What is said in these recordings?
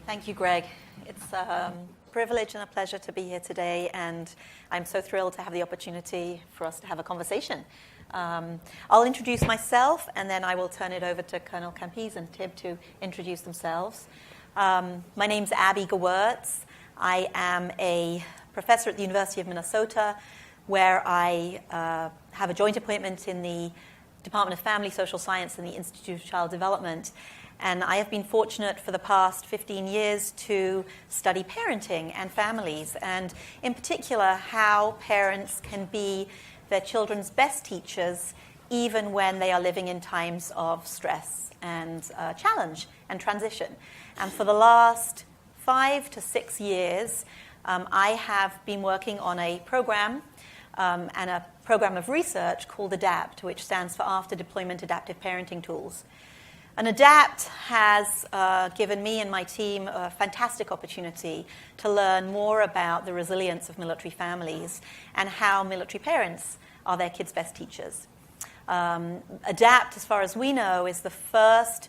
Thank you, Greg. It's a privilege and a pleasure to be here today, and I'm so thrilled to have the opportunity for us to have a conversation. I'll introduce myself, and then I will turn it over to Colonel Campise and Tib to introduce themselves. My name's Abi Gewirtz. I am a professor at the University of Minnesota, where I have a joint appointment in the Department of Family, Social Science and the Institute of Child Development. And I have been fortunate for the past 15 years to study parenting and families, and in particular, how parents can be their children's best teachers even when they are living in times of stress and challenge and transition. And for the last 5 to 6 years, I have been working on a program and a program of research called ADAPT, which stands for After Deployment Adaptive Parenting Tools. And ADAPT has given me and my team a fantastic opportunity to learn more about the resilience of military families and how military parents are their kids' best teachers. ADAPT, as far as we know, is the first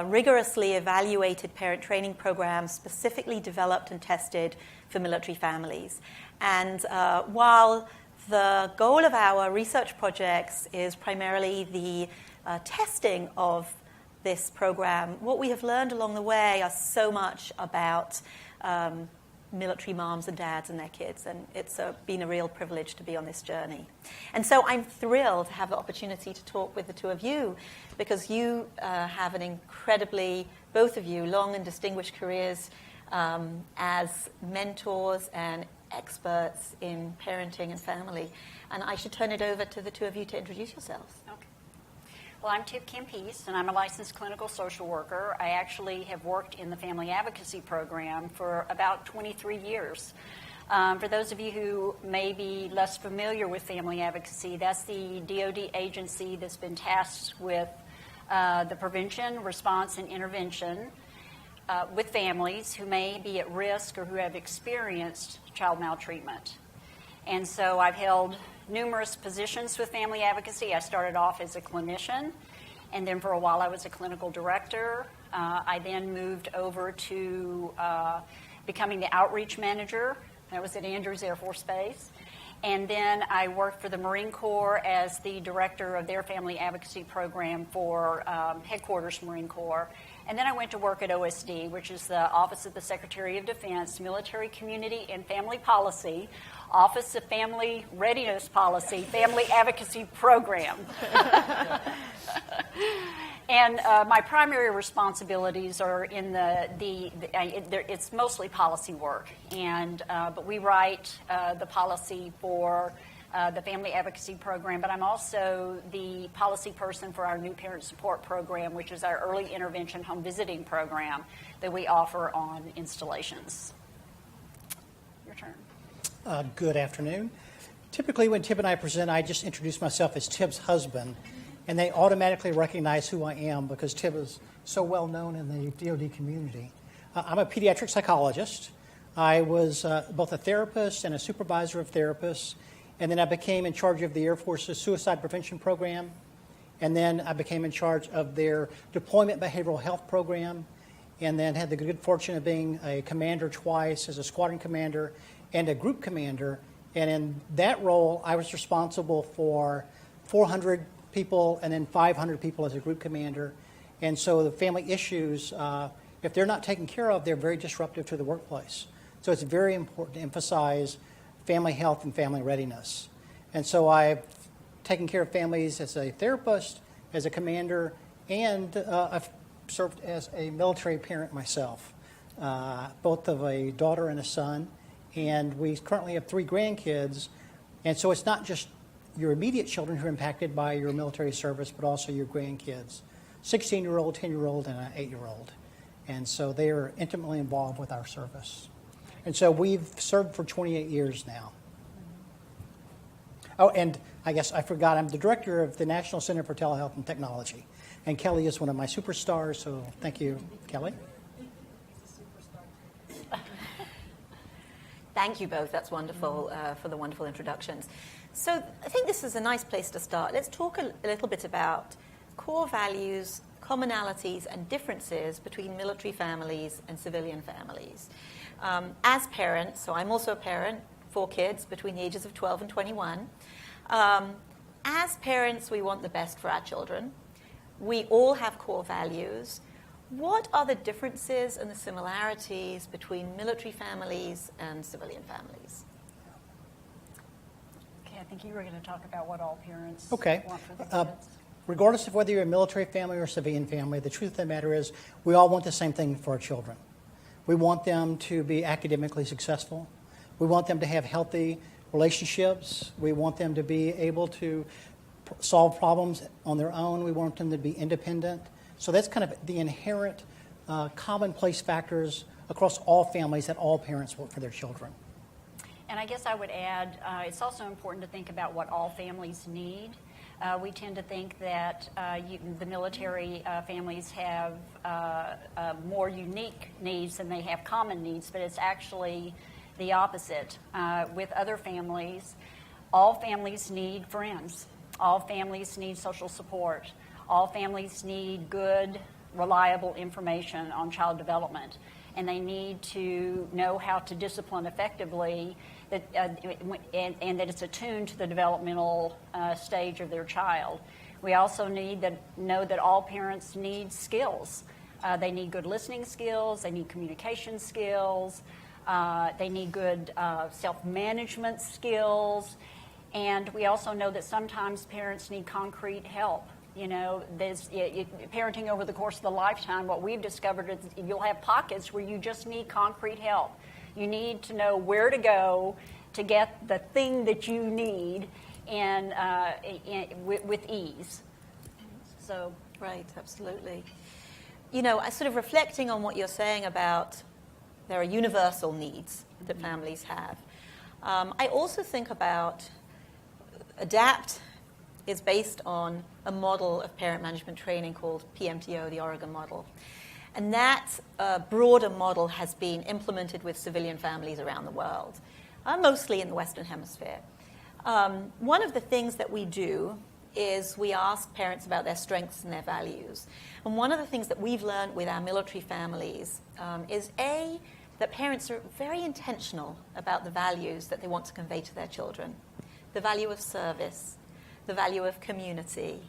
rigorously evaluated parent training program specifically developed and tested for military families. And while the goal of our research projects is primarily the testing of this program, what we have learned along the way are so much about military moms and dads and their kids, and it's been a real privilege to be on this journey. And so I'm thrilled to have the opportunity to talk with the two of you, because you have an incredibly, both of you, long and distinguished careers as mentors and experts in parenting and family. And I should turn it over to the two of you to introduce yourselves. Okay. Well, I'm Tib Campise, and I'm a licensed clinical social worker. I actually have worked in the family advocacy program for about 23 years. For those of you who may be less familiar with family advocacy, that's the DoD agency that's been tasked with the prevention, response, and intervention with families who may be at risk or who have experienced child maltreatment. And so I've held numerous positions with family advocacy. I started off as a clinician, and then for a while I was a clinical director. I then moved over to becoming the outreach manager. That was at Andrews Air Force Base. And then I worked for the Marine Corps as the director of their family advocacy program for Headquarters Marine Corps. And then I went to work at OSD, which is the Office of the Secretary of Defense, Military, Community, and Family Policy, Office of Family Readiness Policy, Family Advocacy Program. And my primary responsibilities are in it's mostly policy work, but we write the policy for the Family Advocacy Program, but I'm also the policy person for our New Parent Support Program, which is our early intervention home visiting program that we offer on installations. Your turn. Good afternoon. Typically when Tib and I present, I just introduce myself as Tib's husband, and they automatically recognize who I am because Tib is so well known in the DoD community. I'm a pediatric psychologist. I was both a therapist and a supervisor of therapists, and then I became in charge of the Air Force's suicide prevention program, and then I became in charge of their deployment behavioral health program, and then had the good fortune of being a commander twice as a squadron commander and a group commander. And in that role, I was responsible for 400 people and then 500 people as a group commander. And so the family issues, if they're not taken care of, they're very disruptive to the workplace. So it's very important to emphasize family health and family readiness. And so I've taken care of families as a therapist, as a commander, and I've served as a military parent myself, both of a daughter and a son. And we currently have 3 grandkids. And so it's not just your immediate children who are impacted by your military service, but also your grandkids, 16-year-old, 10-year-old, and an 8-year-old. And so they are intimately involved with our service. And so we've served for 28 years now. Oh, and I guess I forgot, I'm the director of the National Center for Telehealth and Technology. And Kelly is one of my superstars, so thank you, Kelly. Thank you both. That's wonderful for the wonderful introductions. So I think this is a nice place to start. Let's talk a little bit about core values, commonalities and differences between military families and civilian families. As parents, so I'm also a parent, 4 kids between the ages of 12 and 21. As parents, we want the best for our children. We all have core values. What are the differences and the similarities between military families and civilian families? Okay, I think you were going to talk about what all parents Okay. want for their kids. Regardless of whether you're a military family or a civilian family, the truth of the matter is we all want the same thing for our children. We want them to be academically successful. We want them to have healthy relationships. We want them to be able to solve problems on their own. We want them to be independent. So that's kind of the inherent commonplace factors across all families that all parents want for their children. And I guess I would add, it's also important to think about what all families need. We tend to think that the military families have more unique needs than they have common needs, but it's actually the opposite. With other families, all families need friends. All families need social support. All families need good, reliable information on child development. And they need to know how to discipline effectively and that it's attuned to the developmental stage of their child. We also need to know that all parents need skills. They need good listening skills. They need communication skills. They need good self-management skills. And we also know that sometimes parents need concrete help. You know, parenting over the course of the lifetime, what we've discovered is you'll have pockets where you just need concrete help. You need to know where to go to get the thing that you need and with ease. So, right, absolutely. You know, I sort of reflecting on what you're saying about there are universal needs that families have. I also think about ADAPT is based on a model of parent management training called PMTO, the Oregon model. And that broader model has been implemented with civilian families around the world, mostly in the Western Hemisphere. One of the things that we do is we ask parents about their strengths and their values. And one of the things that we've learned with our military families is, A, that parents are very intentional about the values that they want to convey to their children. The value of service, the value of community,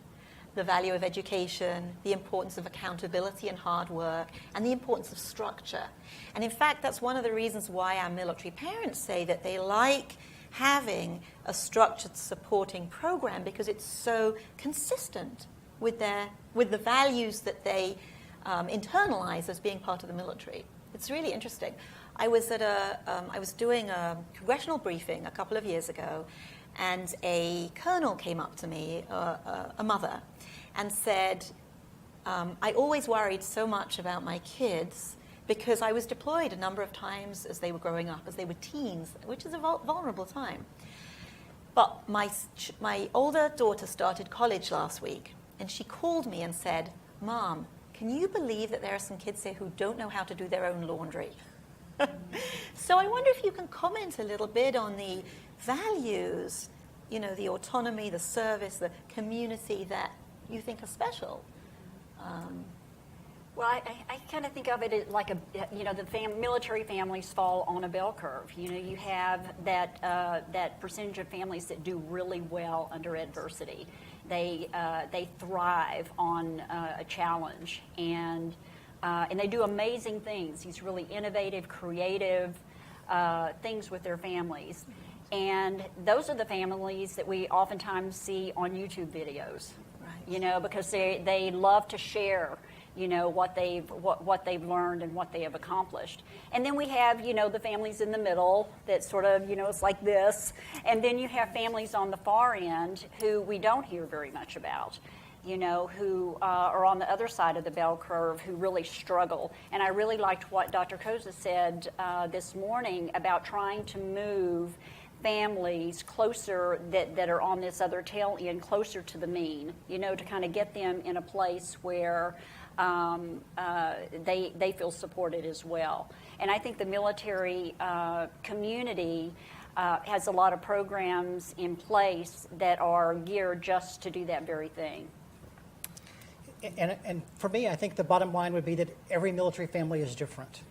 the value of education, the importance of accountability and hard work, and the importance of structure. And in fact, that's one of the reasons why our military parents say that they like having a structured supporting program, because it's so consistent with the values that they internalize as being part of the military. It's really interesting. I was doing a congressional briefing a couple of years ago, and a colonel came up to me, a mother, and said, I always worried so much about my kids because I was deployed a number of times as they were growing up, as they were teens, which is a vulnerable time. But my older daughter started college last week, and she called me and said, Mom, can you believe that there are some kids here who don't know how to do their own laundry? So I wonder if you can comment a little bit on the values, you know, the autonomy, the service, the community that you think are special. Well, I kind of think of it as like the military families fall on a bell curve. You know, you have that percentage of families that do really well under adversity. They thrive on a challenge, and they do amazing things. These really innovative, creative things with their families. And those are the families that we oftentimes see on YouTube videos, right. You know, because they love to share, you know, what they've learned and what they have accomplished. And then we have, you know, the families in the middle that sort of, you know, it's like this. And then you have families on the far end who we don't hear very much about, you know, who are on the other side of the bell curve, who really struggle. And I really liked what Dr. Koza said this morning about trying to move families closer that are on this other tail end, closer to the mean, you know, to kind of get them in a place where they feel supported as well. And I think the military community has a lot of programs in place that are geared just to do that very thing. And for me, I think the bottom line would be that every military family is different.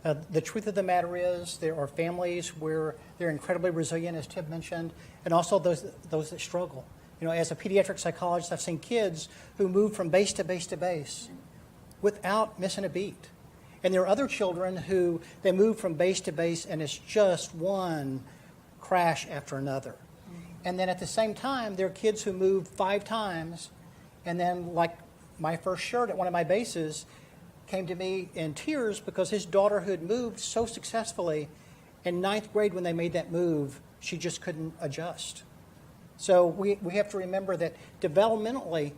The truth of the matter is there are families where they're incredibly resilient, as Tib mentioned, and also those that struggle. As a pediatric psychologist, I've seen kids who move from base to base to base without missing a beat. And there are other children who they move from base to base and it's just one crash after another. And then at the same time, there are kids who move 5 times and then, like my first shirt at one of my bases, came to me in tears because his daughter, who had moved so successfully, in 9th grade when they made that move, she just couldn't adjust. So we have to remember that developmentally,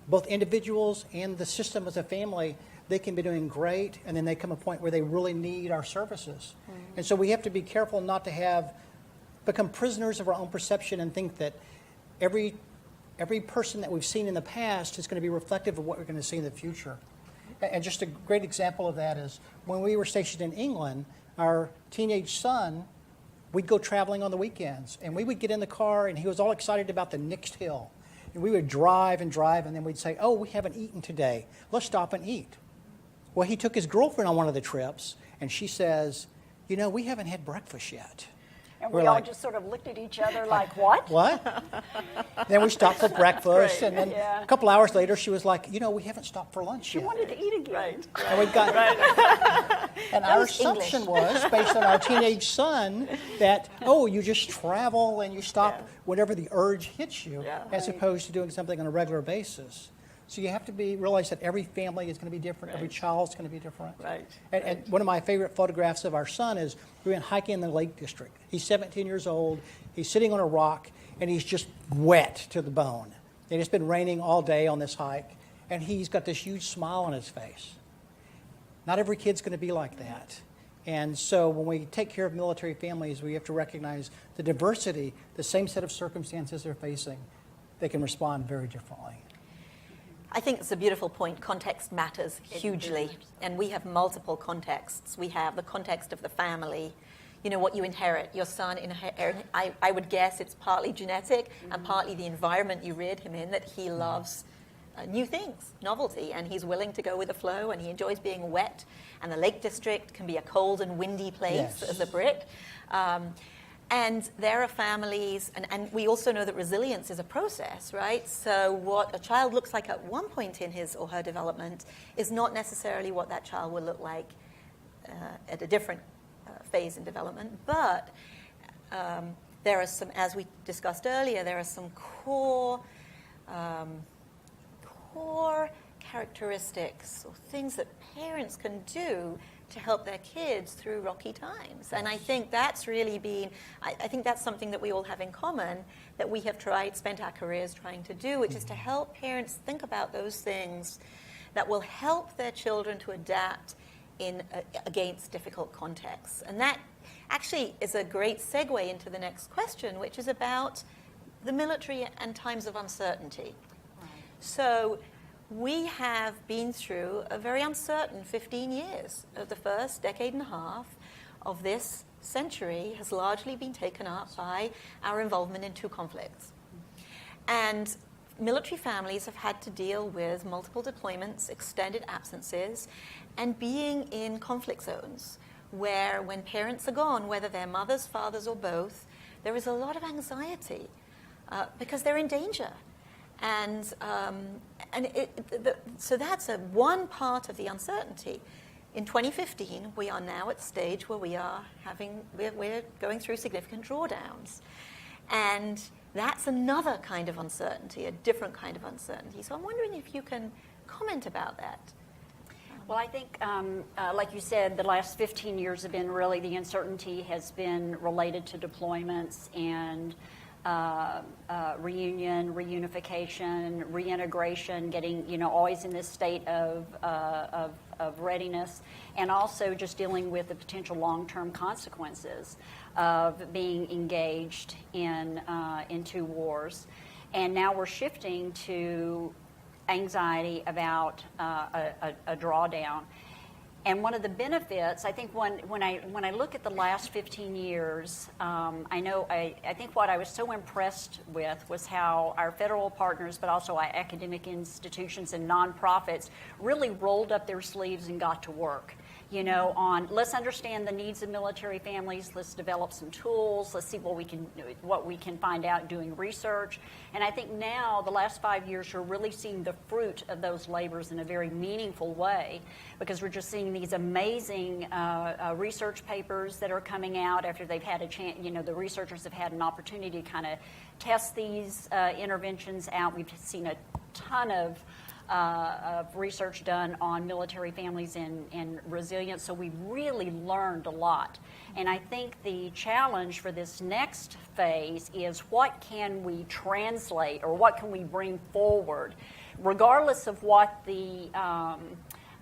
both individuals and the system as a family, they can be doing great, and then they come a point where they really need our services. And so we have to be careful not to become prisoners of our own perception and think that every person that we've seen in the past is going to be reflective of what we're going to see in the future. And just a great example of that is when we were stationed in England, our teenage son, we'd go traveling on the weekends, and we would get in the car, and he was all excited about the next hill. And we would drive, and then we'd say, oh, we haven't eaten today. Let's stop and eat. Well, he took his girlfriend on one of the trips, and she says, we haven't had breakfast yet. And we all just sort of looked at each other like, what? What? Then we stopped for breakfast, and then a couple hours later, she was like, we haven't stopped for lunch yet. She wanted to eat again. Right. And we got, and our assumption was, based on our teenage son, that, you just travel and you stop whenever the urge hits you, as opposed to doing something on a regular basis. So you have to realize that every family is going to be different. Every child is going to be different. Right. And one of my favorite photographs of our son is we went hiking in the Lake District. He's 17 years old. He's sitting on a rock, and he's just wet to the bone. And it's been raining all day on this hike, and he's got this huge smile on his face. Not every kid's going to be like that. And so when we take care of military families, we have to recognize the diversity, the same set of circumstances they're facing. They can respond very differently. I think it's a beautiful point. Context matters hugely, and we have multiple contexts. We have the context of the family, what you inherit. Your son, I would guess it's partly genetic and partly the environment you reared him in, that he loves new things, novelty, and he's willing to go with the flow, and he enjoys being wet. And the Lake District can be a cold and windy place as a Brit. And there are families, and we also know that resilience is a process, right? So what a child looks like at one point in his or her development is not necessarily what that child will look like at a different phase in development. But there are some, as we discussed earlier, there are some core characteristics or things that parents can do to help their kids through rocky times. And I think that's really been, I think that's something that we all have in common, that we have spent our careers trying to do, which is to help parents think about those things that will help their children to adapt against difficult contexts. And that actually is a great segue into the next question, which is about the military and times of uncertainty. Right. So we have been through a very uncertain 15 years. Of the first decade and a half of this century has largely been taken up by our involvement in 2 conflicts. And military families have had to deal with multiple deployments, extended absences, and being in conflict zones where when parents are gone, whether they're mothers, fathers, or both, there is a lot of anxiety because they're in danger. So that's one part of the uncertainty. In 2015, we are now at the stage where we're going through significant drawdowns. And that's another kind of uncertainty, a different kind of uncertainty. So I'm wondering if you can comment about that. Well, I think, like you said, the last 15 years have been really, the uncertainty has been related to deployments and reunion, reunification, reintegration, getting, always in this state of readiness, and also just dealing with the potential long-term consequences of being engaged in 2 wars. And now we're shifting to anxiety about a drawdown. And one of the benefits, I think, when I look at the last 15 years, I think what I was so impressed with was how our federal partners, but also our academic institutions and nonprofits, really rolled up their sleeves and got to work. On let's understand the needs of military families. Let's develop some tools. Let's see what we can find out doing research. And I think now the last 5 years we're really seeing the fruit of those labors in a very meaningful way, because we're just seeing these amazing research papers that are coming out after they've had a chance. The researchers have had an opportunity to kind of test these interventions out. We've seen a ton of research done on military families and resilience, so we've really learned a lot. And I think the challenge for this next phase is what can we translate or what can we bring forward, regardless of what the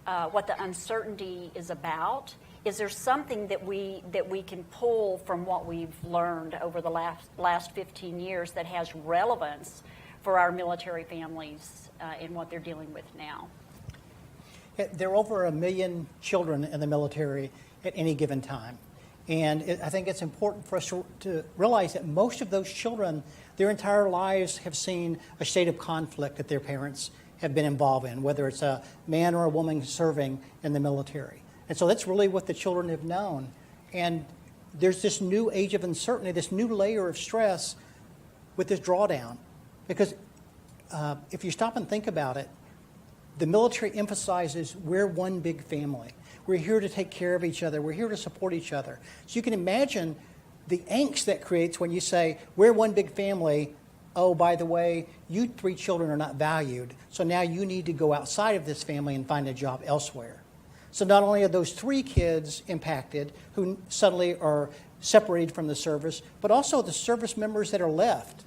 uncertainty is about. Is there something that we can pull from what we've learned over the last 15 years that has relevance for our military families in what they're dealing with now? There are over 1 million children in the military at any given time. And I think it's important for us to realize that most of those children, their entire lives have seen a state of conflict that their parents have been involved in, whether it's a man or a woman serving in the military. And so that's really what the children have known. And there's this new age of uncertainty, this new layer of stress with this drawdown. Because if you stop and think about it, the military emphasizes we're one big family. We're here to take care of each other. We're here to support each other. So you can imagine the angst that creates when you say, we're one big family. Oh, by the way, you 3 children are not valued. So now you need to go outside of this family and find a job elsewhere. So not only are those 3 kids impacted who suddenly are separated from the service, but also the service members that are left.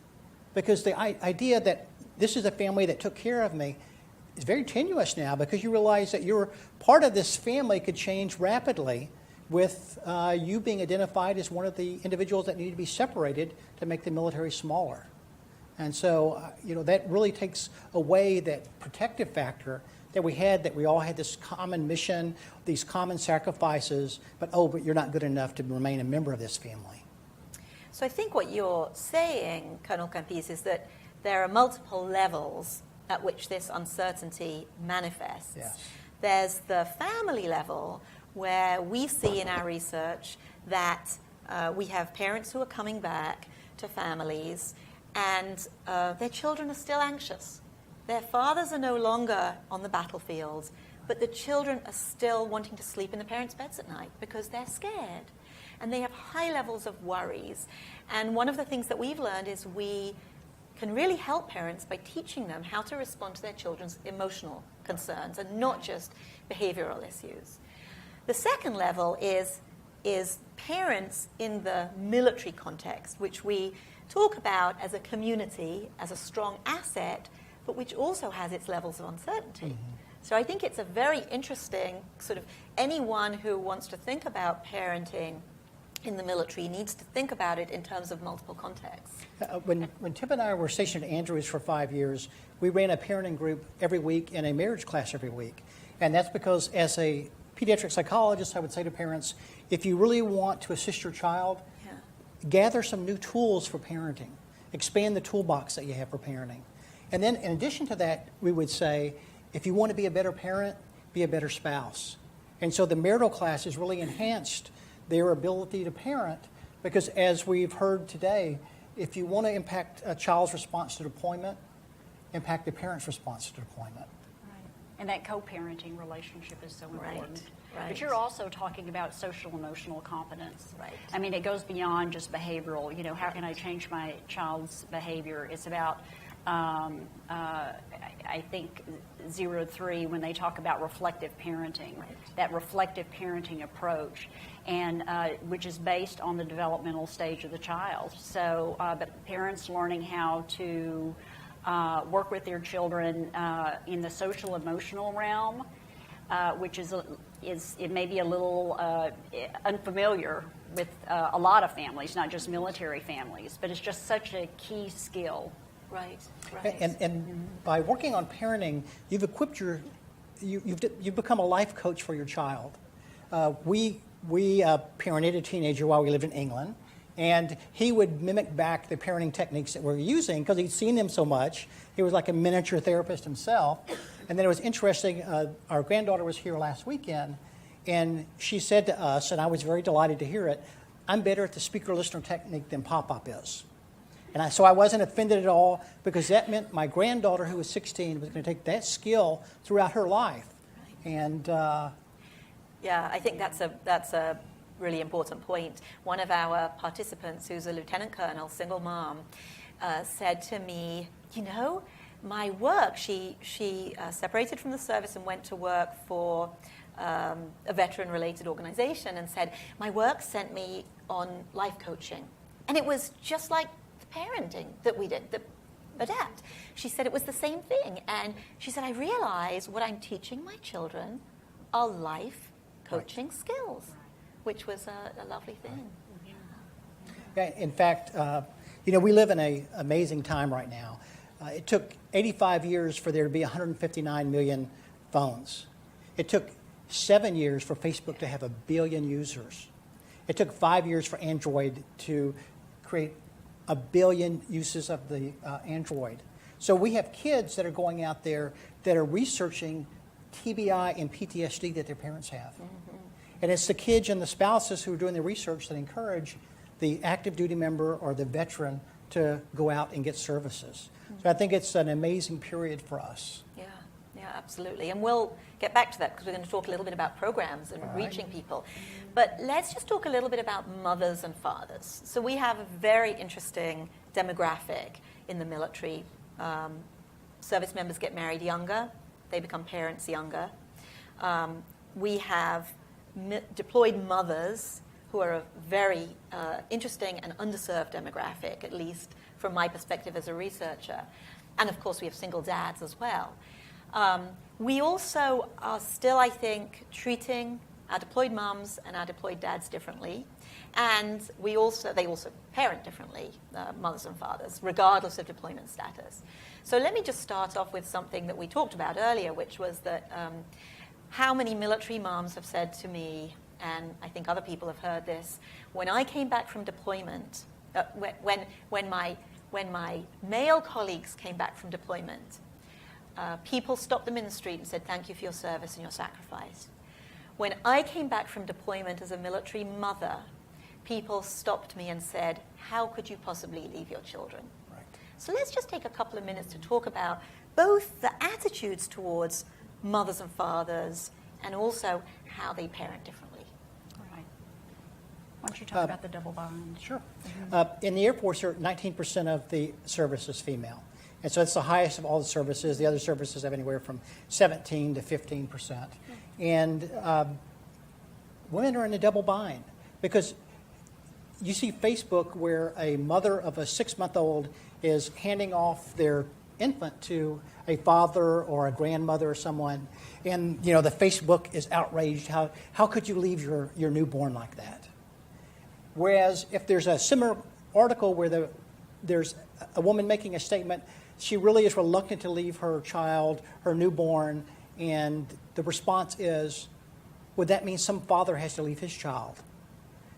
Because the idea that this is a family that took care of me is very tenuous now, because you realize that your part of this family could change rapidly with you being identified as one of the individuals that need to be separated to make the military smaller. And so, that really takes away that protective factor that we all had this common mission, these common sacrifices, but you're not good enough to remain a member of this family. So I think what you're saying, Colonel Campise, is that there are multiple levels at which this uncertainty manifests. Yes. There's the family level, where we see in our research that we have parents who are coming back to families and their children are still anxious. Their fathers are no longer on the battlefields, but the children are still wanting to sleep in the parents' beds at night because they're scared. And they have high levels of worries. And one of the things that we've learned is we can really help parents by teaching them how to respond to their children's emotional concerns and not just behavioral issues. The second level is parents in the military context, which we talk about as a community, as a strong asset, but which also has its levels of uncertainty. Mm-hmm. So I think it's a very interesting sort of, anyone who wants to think about parenting in the military needs to think about it in terms of multiple contexts. When Tip and I were stationed at Andrews for 5 years, we ran a parenting group every week and a marriage class every week. And that's because as a pediatric psychologist, I would say to parents, if you really want to assist your child, gather some new tools for parenting. Expand the toolbox that you have for parenting. And then in addition to that, we would say, if you want to be a better parent, be a better spouse. And so the marital class has really enhanced their ability to parent, because as we've heard today, if you want to impact a child's response to deployment, impact the parent's response to deployment. Right. And that co-parenting relationship is so important. Right. But you're also talking about social emotional competence. Right. I mean, it goes beyond just behavioral. How can I change my child's behavior? It's about I think 0-3, when they talk about reflective parenting, that reflective parenting approach, and which is based on the developmental stage of the child. So, but parents learning how to work with their children in the social emotional realm, which is it may be a little unfamiliar with a lot of families, not just military families, but it's just such a key skill. Right. And by working on parenting, you've equipped you've become a life coach for your child. We parented a teenager while we lived in England, and he would mimic back the parenting techniques that we're using because he'd seen them so much. He was like a miniature therapist himself. And then it was interesting, our granddaughter was here last weekend, and she said to us, and I was very delighted to hear it, I'm better at the speaker-listener technique than Pop-Pop is. And so I wasn't offended at all because that meant my granddaughter, who was 16, was going to take that skill throughout her life. And yeah, I think that's a really important point. One of our participants, who's a lieutenant colonel, single mom, said to me, you know, my work, she separated from the service and went to work for a veteran-related organization and said, my work sent me on life coaching. And it was just like the parenting that we did, the Adapt. She said it was the same thing. And she said, I realize what I'm teaching my children are life coaching skills, which was a lovely thing. Yeah, in fact, we live in an amazing time right now. It took 85 years for there to be 159 million phones. It took 7 years for Facebook to have 1 billion users. It took 5 years for Android to create 1 billion uses of the Android. So we have kids that are going out there that are researching TBI and PTSD that their parents have. Mm-hmm. And it's the kids and the spouses who are doing the research that encourage the active duty member or the veteran to go out and get services. Mm-hmm. So I think it's an amazing period for us. Yeah, absolutely. And we'll get back to that because we're going to talk a little bit about programs and reaching people. But let's just talk a little bit about mothers and fathers. So we have a very interesting demographic in the military. Service members get married younger. They become parents younger. We have deployed mothers who are a very interesting and underserved demographic, at least from my perspective as a researcher. And of course, we have single dads as well. We also are still, I think, treating our deployed moms and our deployed dads differently. And they also parent differently, mothers and fathers, regardless of deployment status. So let me just start off with something that we talked about earlier, which was that how many military moms have said to me, and I think other people have heard this, when I came back from deployment, when my male colleagues came back from deployment, people stopped them in the street and said, thank you for your service and your sacrifice. When I came back from deployment as a military mother, people stopped me and said, how could you possibly leave your children? Right. So let's just take a couple of minutes to talk about both the attitudes towards mothers and fathers and also how they parent differently. Right. Why don't you talk about the double bind? Sure. Mm-hmm. In the Air Force, 19% of the service is female. And so it's the highest of all the services. The other services have anywhere from 17 to 15%. Mm-hmm. And women are in a double bind because you see Facebook where a mother of a 6-month-old is handing off their infant to a father or a grandmother or someone, and the Facebook is outraged. How could you leave your newborn like that? Whereas if there's a similar article where there's a woman making a statement, she really is reluctant to leave her child, her newborn, and the response is, would that mean some father has to leave his child?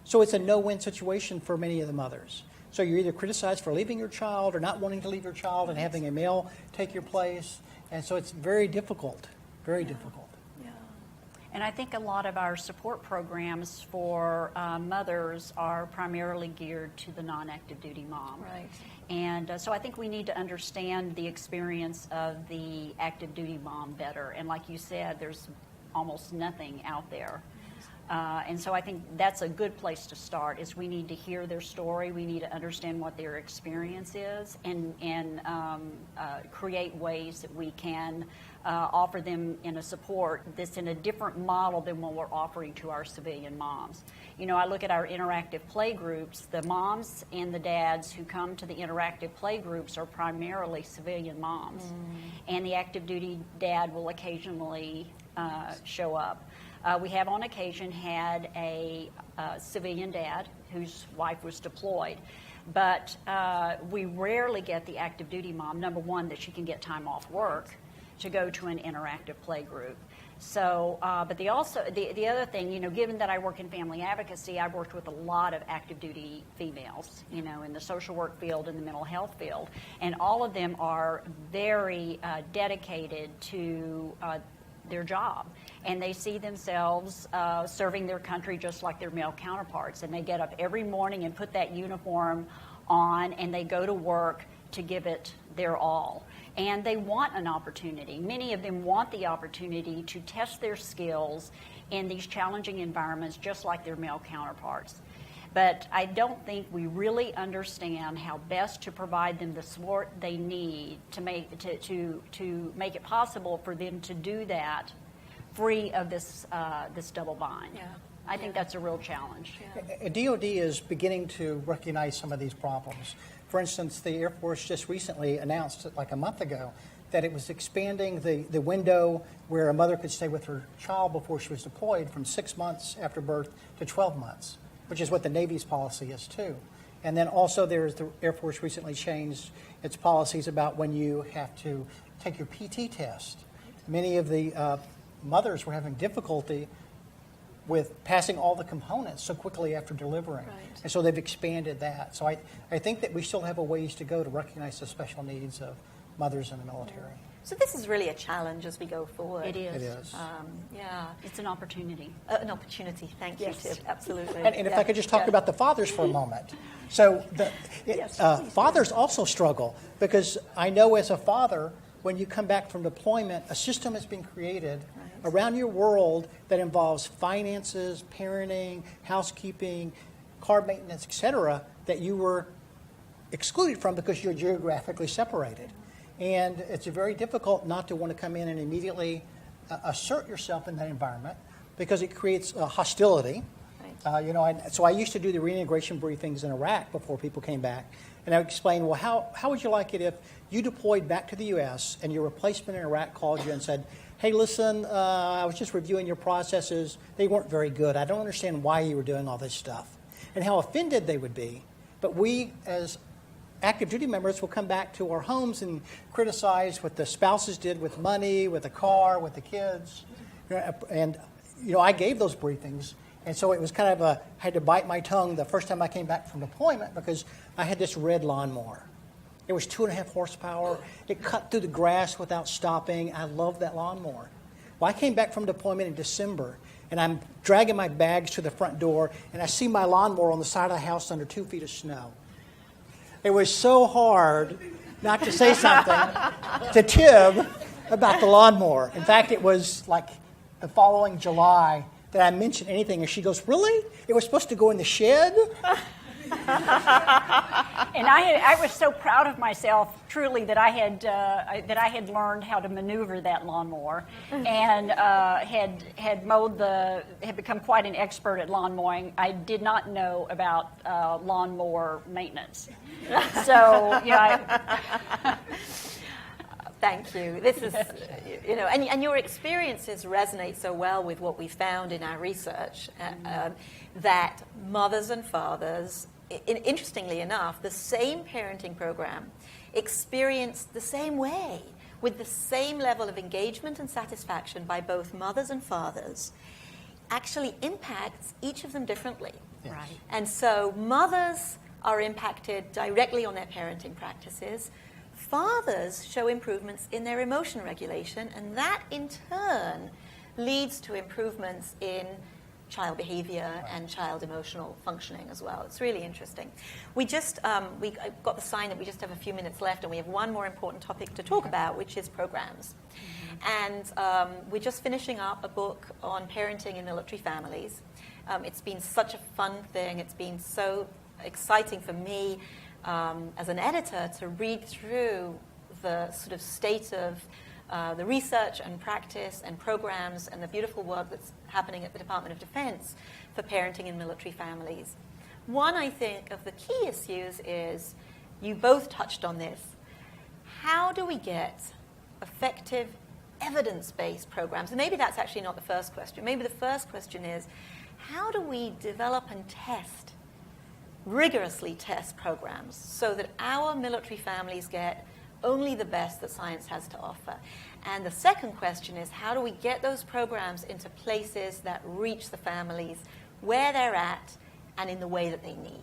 So it's a no-win situation for many of the mothers. So you're either criticized for leaving your child or not wanting to leave your child and having a male take your place. And so it's very difficult, very difficult. Yeah. And I think a lot of our support programs for mothers are primarily geared to the non-active duty mom. Right. And so I think we need to understand the experience of the active duty mom better. And like you said, there's almost nothing out there. And so I think that's a good place to start, is we need to hear their story, we need to understand what their experience is, and create ways that we can offer them in a support that's in a different model than what we're offering to our civilian moms. I look at our interactive play groups, the moms and the dads who come to the interactive play groups are primarily civilian moms, and the active duty dad will occasionally show up. We have on occasion had a civilian dad whose wife was deployed, but we rarely get the active duty mom, number one, that she can get time off work to go to an interactive play group. So, but the other thing, given that I work in family advocacy, I've worked with a lot of active duty females, in the social work field and the mental health field, and all of them are very dedicated to their job, and they see themselves serving their country just like their male counterparts, and they get up every morning and put that uniform on, and they go to work to give it their all. And they want an opportunity. Many of them want the opportunity to test their skills in these challenging environments just like their male counterparts. But I don't think we really understand how best to provide them the support they need to make it possible for them to do that free of this double bind. Yeah. I think that's a real challenge. Yeah. DOD is beginning to recognize some of these problems. For instance, the Air Force just recently announced, like a month ago, that it was expanding the window where a mother could stay with her child before she was deployed from 6 months after birth to 12 months, which is what the Navy's policy is too. And then also the Air Force recently changed its policies about when you have to take your PT test. Many of the mothers were having difficulty with passing all the components so quickly after delivering. Right. And so they've expanded that. So I think that we still have a ways to go to recognize the special needs of mothers in the military. So this is really a challenge as we go forward. It is. It is. Yeah. It's an opportunity. An opportunity. Thank you, Yes. Tib. Absolutely. And if I could just talk about the fathers for a moment. So fathers also struggle, because I know as a father, when you come back from deployment, a system has been created around your world that involves finances, parenting, housekeeping, car maintenance, etc., that you were excluded from because you're geographically separated. And it's very difficult not to want to come in and immediately assert yourself in that environment, because it creates hostility. Right. So I used to do the reintegration briefings in Iraq before people came back, and I would explain, well, how would you like it if you deployed back to the U.S. and your replacement in Iraq called you and said, hey, listen, I was just reviewing your processes. They weren't very good. I don't understand why you were doing all this stuff. And how offended they would be. But we, as active duty members, will come back to our homes and criticize what the spouses did with money, with the car, with the kids. And, I gave those briefings. And so it was kind of I had to bite my tongue the first time I came back from deployment, because I had this red lawnmower. It was 2.5 horsepower. It cut through the grass without stopping. I loved that lawnmower. Well, I came back from deployment in December, and I'm dragging my bags to the front door, and I see my lawnmower on the side of the house under 2 feet of snow. It was so hard not to say something to Tib about the lawnmower. In fact, it was like the following July that I mentioned anything, and she goes, really? It was supposed to go in the shed? And I was so proud of myself, truly, that I had learned how to maneuver that lawnmower, and had become quite an expert at lawn mowing. I did not know about lawnmower maintenance. So, Thank you. This is, and your experiences resonate so well with what we found in our research, that mothers and fathers, interestingly enough, the same parenting program experienced the same way, with the same level of engagement and satisfaction by both mothers and fathers, actually impacts each of them differently. Yes. Right. And so mothers are impacted directly on their parenting practices. Fathers show improvements in their emotion regulation, and that in turn leads to improvements in child behavior and child emotional functioning as well. It's really interesting. We just we got the sign that we just have a few minutes left, and we have one more important topic to talk about, which is programs. And we're just finishing up a book on parenting in military families. It's been such a fun thing. It's been so exciting for me as an editor to read through the sort of state of the research and practice and programs and the beautiful work that's happening at the Department of Defense for parenting in military families. One, I think, of the key issues is, you both touched on this, how do we get effective evidence-based programs? And maybe that's actually not the first question. Maybe the first question is, how do we develop and rigorously test programs so that our military families get only the best that science has to offer. And the second question is, how do we get those programs into places that reach the families where they're at and in the way that they need?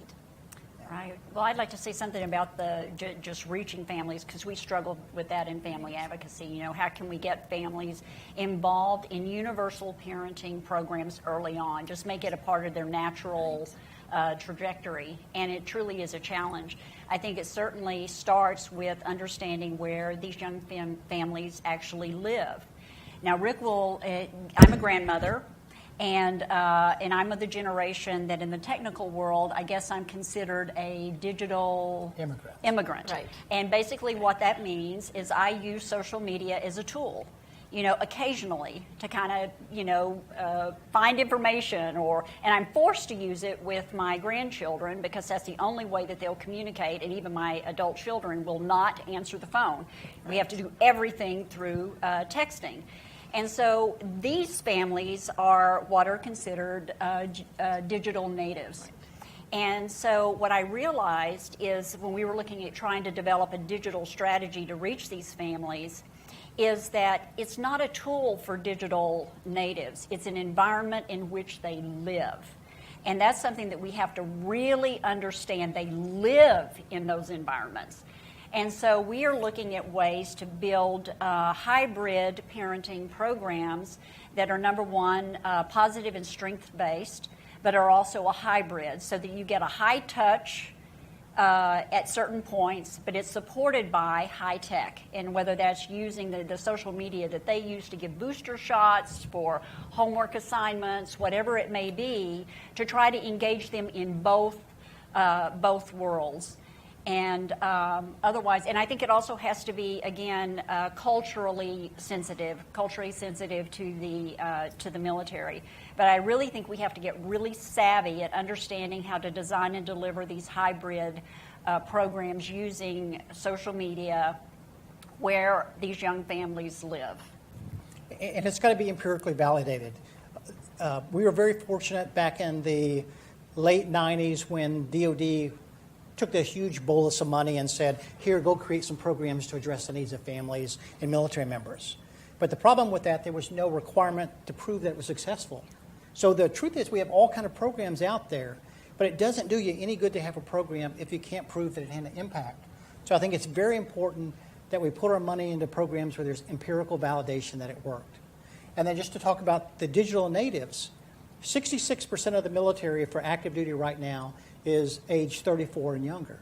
Right. Well, I'd like to say something about the just reaching families, because we struggle with that in family advocacy. You know, how can we get families involved in universal parenting programs early on? Just make it a part of their natural trajectory, and it truly is a challenge. I think it certainly starts with understanding where these young families actually live. Now, I'm a grandmother. And I'm of the generation that in the technical world, I guess I'm considered a digital immigrant. Right. And basically what that means is I use social media as a tool, you know, occasionally to kind of, you know, find information, and I'm forced to use it with my grandchildren because that's the only way that they'll communicate, and even my adult children will not answer the phone. We have to do everything through texting. And so these families are what are considered digital natives. And so what I realized is when we were looking at trying to develop a digital strategy to reach these families is that it's not a tool for digital natives. It's an environment in which they live. And that's something that we have to really understand. They live in those environments. And so we are looking at ways to build hybrid parenting programs that are, number one, positive and strength-based, but are also a hybrid, so that you get a high touch at certain points, but it's supported by high tech. And whether that's using the social media that they use to give booster shots for homework assignments, whatever it may be, to try to engage them in both worlds. And otherwise, and I think it also has to be, again, culturally sensitive to the military. But I really think we have to get really savvy at understanding how to design and deliver these hybrid programs using social media where these young families live. And it's got to be empirically validated. We were very fortunate back in the late 90s when DOD took this huge bolus of money and said, here, go create some programs to address the needs of families and military members. But the problem with that, there was no requirement to prove that it was successful. So the truth is we have all kind of programs out there, but it doesn't do you any good to have a program if you can't prove that it had an impact. So I think it's very important that we put our money into programs where there's empirical validation that it worked. And then just to talk about the digital natives, 66% of the military for active duty right now is age 34 and younger.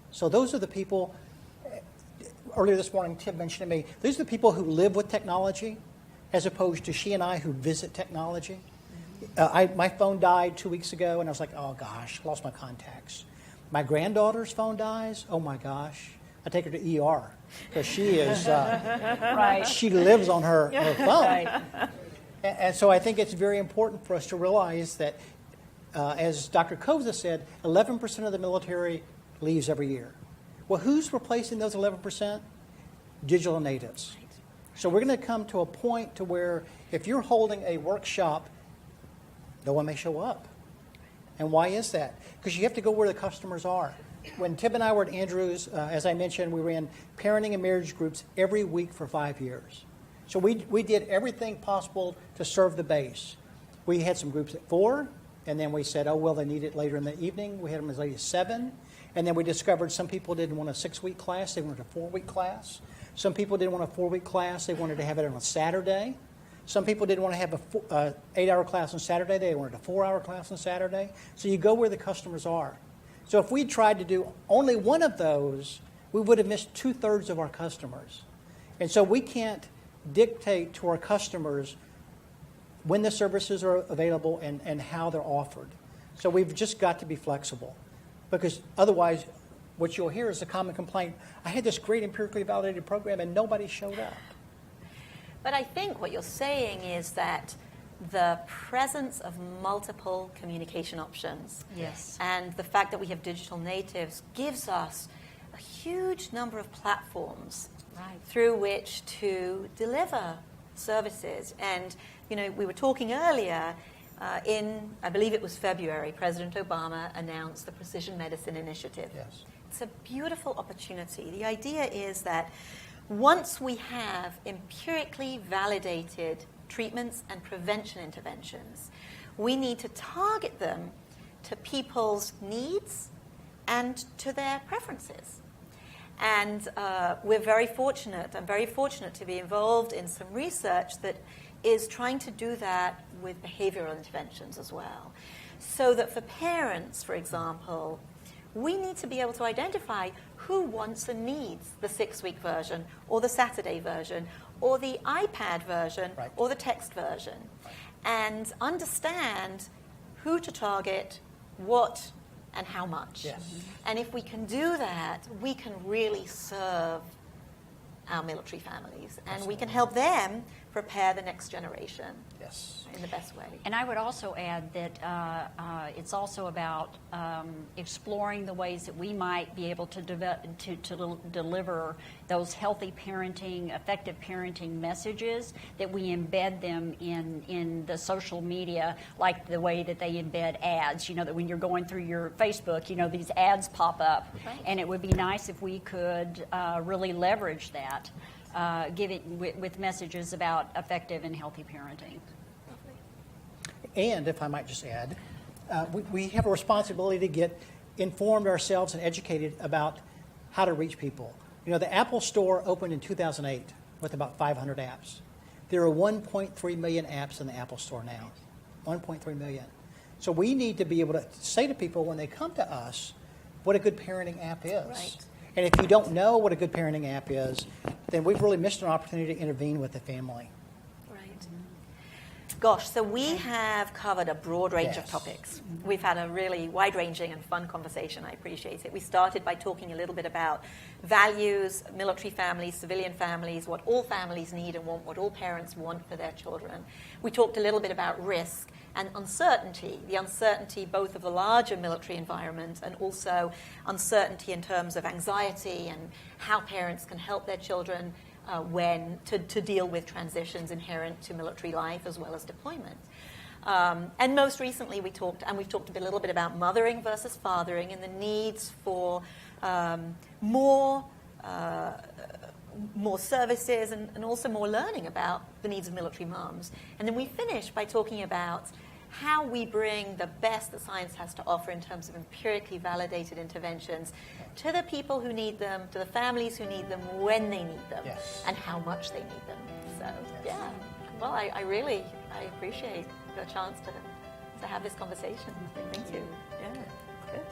So those are the people, earlier this morning Tim mentioned to me, these are the people who live with technology as opposed to she and I who visit technology. My phone died 2 weeks ago and I was like, oh gosh, lost my contacts. My granddaughter's phone dies, oh my gosh. I take her to ER because she is, Right. She lives on her phone. Right. And so I think it's very important for us to realize that as Dr. Koza said, 11% of the military leaves every year. Well, who's replacing those 11%? Digital natives. So we're going to come to a point to where if you're holding a workshop, no one may show up. And why is that? Because you have to go where the customers are. When Tim and I were at Andrews, as I mentioned, we ran parenting and marriage groups every week for 5 years. So we did everything possible to serve the base. We had some groups at 4, and then we said, oh, well, they need it later in the evening. We had them as late as 7. And then we discovered some people didn't want a 6-week class. They wanted a 4-week class. Some people didn't want a 4-week class. They wanted to have it on a Saturday. Some people didn't want to have a 8-hour class on Saturday. They wanted a 4-hour class on Saturday. So you go where the customers are. So if we tried to do only one of those, we would have missed 2/3 of our customers. And so we can't dictate to our customers when the services are available and how they're offered. So we've just got to be flexible, because otherwise what you'll hear is a common complaint, I had this great empirically validated program and nobody showed up. But I think what you're saying is that the presence of multiple communication options, Yes. and the fact that we have digital natives gives us a huge number of platforms Right. through which to deliver services. And, you know, we were talking earlier, I believe it was February, President Obama announced the Precision Medicine Initiative. Yes. It's a beautiful opportunity. The idea is that once we have empirically validated treatments and prevention interventions, we need to target them to people's needs and to their preferences. And we're very fortunate. I'm very fortunate to be involved in some research that is trying to do that with behavioral interventions as well. So that for parents, for example, we need to be able to identify who wants and needs the 6-week version or the Saturday version or the iPad version Right. or the text version, and understand who to target, what, and how much. Yes. And if we can do that, we can really serve our military families, and we can help them prepare the next generation Yes. in the best way. And I would also add that it's also about exploring the ways that we might be able to deliver those healthy parenting, effective parenting messages, that we embed them in the social media, like the way that they embed ads. You know, that when you're going through your Facebook, you know, these ads pop up. Right. And it would be nice if we could really leverage that, give it with messages about effective and healthy parenting. And if I might just add, we have a responsibility to get informed ourselves and educated about how to reach people. You know, the Apple Store opened in 2008 with about 500 apps. There are 1.3 million apps in the Apple Store now. 1.3 million. So we need to be able to say to people when they come to us what a good parenting app is. Right. And if you don't know what a good parenting app is, then we've really missed an opportunity to intervene with the family. Right. Gosh, so we have covered a broad range of Yes. topics. We've had a really wide-ranging and fun conversation. I appreciate it. We started by talking a little bit about values, military families, civilian families, what all families need and want, what all parents want for their children. We talked a little bit about risk and uncertainty, the uncertainty both of the larger military environment and also uncertainty in terms of anxiety and how parents can help their children to deal with transitions inherent to military life as well as deployment. And most recently we've talked a little bit about mothering versus fathering and the needs for more services and also more learning about the needs of military moms. And then we finished by talking about how we bring the best that science has to offer in terms of empirically validated interventions to the people who need them, to the families who need them, when they need them, Yes. and how much they need them. So, yeah. Well, I appreciate the chance to have this conversation. Thank you. Yeah, good.